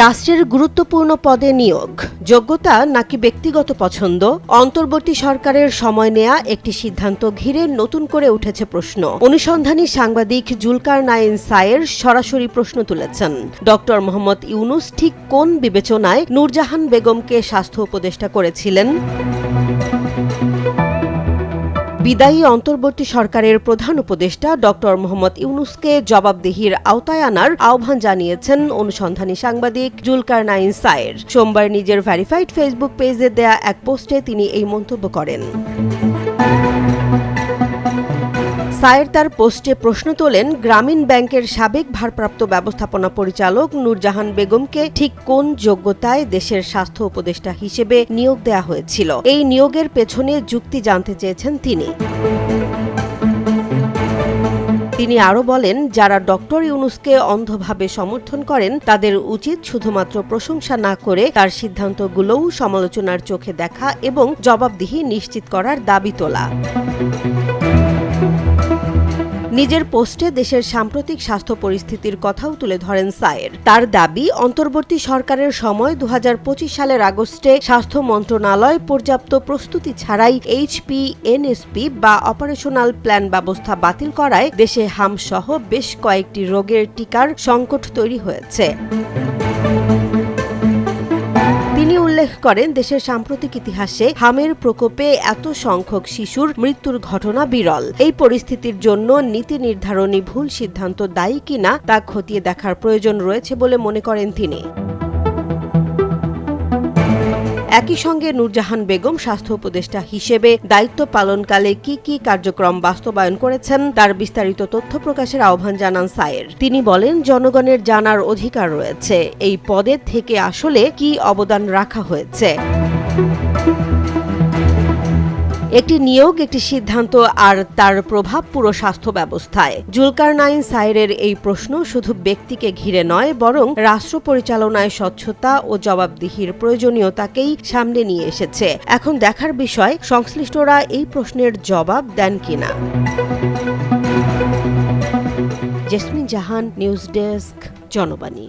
রাষ্ট্রের গুরুত্বপূর্ণ পদে নিয়োগ, যোগ্যতা নাকি ব্যক্তিগত পছন্দ? অন্তর্বর্তী সরকারের সময় নেয়া একটি সিদ্ধান্ত ঘিরে নতুন করে উঠেছে প্রশ্ন। অনুসন্ধানী সাংবাদিক জুলকারনাইন সায়ের সরাসরি প্রশ্ন তুলেছেন, ডক্টর মোহাম্মদ ইউনূস ঠিক কোন বিবেচনায় নূরজাহান বেগমকে স্বাস্থ্য উপদেষ্টা করেছিলেন? বিদায়ী অন্তর্বর্তী সরকারের প্রধান উপদেষ্টা ডক্টর মোহাম্মদ ইউনূসকে জবাবদিহির আওতায় আনার আহ্বান জানিয়েছেন অনুসন্ধানী সাংবাদিক জুলকারনাইন সায়ের। সোমবার নিজের ভেরিফাইড ফেসবুক পেজে দেয়া এক পোস্টে তিনি এই মন্তব্য করেন। সায়ের তার পোস্টে প্রশ্ন তোলেন, গ্রামীণ ব্যাংকের সাবেক ভারপ্রাপ্ত ব্যবস্থাপনা পরিচালক নূরজাহান বেগমকে ঠিক কোন যোগ্যতায় দেশের স্বাস্থ্য উপদেষ্টা হিসেবে নিয়োগ দেওয়া হয়েছিল? এই নিয়োগের পেছনে যুক্তি জানতে চেয়েছেন তিনি। তিনি আরও বলেন, যারা ডক্টর ইউনূসকে অন্ধভাবে সমর্থন করেন তাদের উচিত শুধুমাত্র প্রশংসা না করে তার সিদ্ধান্তগুলোও সমালোচনার চোখে দেখা এবং জবাবদিহি নিশ্চিত করার দাবি তোলা। নিজের পোস্টে দেশের সাম্প্রতিক স্বাস্থ্য পরিস্থিতির কথাও তুলে ধরেন সায়ের। তার দাবি, অন্তর্বর্তী সরকারের সময় 2025 সালের আগস্টে স্বাস্থ্য মন্ত্রণালয় পর্যাপ্ত প্রস্তুতি ছাড়াই HPNSP বা অপারেশনাল প্ল্যান ব্যবস্থা বাতিল করায় দেশে হামসহ বেশ কয়েকটি রোগের টিকার সংকট তৈরি হয়েছে। তিনি উল্লেখ করেন, দেশের সাম্প্রতিক ইতিহাসে হামের প্রকোপে এত সংখ্যক শিশুর মৃত্যুর ঘটনা বিরল। এই পরিস্থিতির জন্য নীতি নির্ধারণী ভুল সিদ্ধান্ত দায়ী কিনা তা খতিয়ে দেখার প্রয়োজন রয়েছে বলে মনে করেন তিনি। একই সঙ্গে নূরজাহান বেগম স্বাস্থ্য উপদেষ্টা হিসেবে দায়িত্ব পালনকালে কি কি কার্যক্রম বাস্তবায়ন করেছেন তার বিস্তারিত তথ্য প্রকাশের আহ্বান জানান সায়ের। তিনি বলেন, জনগণের জানার অধিকার রয়েছে এই পদে থেকে আসলে কি অবদান রাখা হয়েছে। একটি নিয়োগ, একটি সিদ্ধান্ত আর তার প্রভাব পুরো স্বাস্থ্য ব্যবস্থায়। জুলকারনাইন সায়েরের এই প্রশ্ন শুধু ব্যক্তিকে ঘিরে নয়, বরং রাষ্ট্র পরিচালনায় স্বচ্ছতা ও জবাবদিহির প্রয়োজনীয়তাকেই সামনে নিয়ে এসেছে। এখন দেখার বিষয়, সংশ্লিষ্টরা এই প্রশ্নের জবাব দেন কিনা। জেসমিন জাহান, নিউজ ডেস্ক, জনবাণী।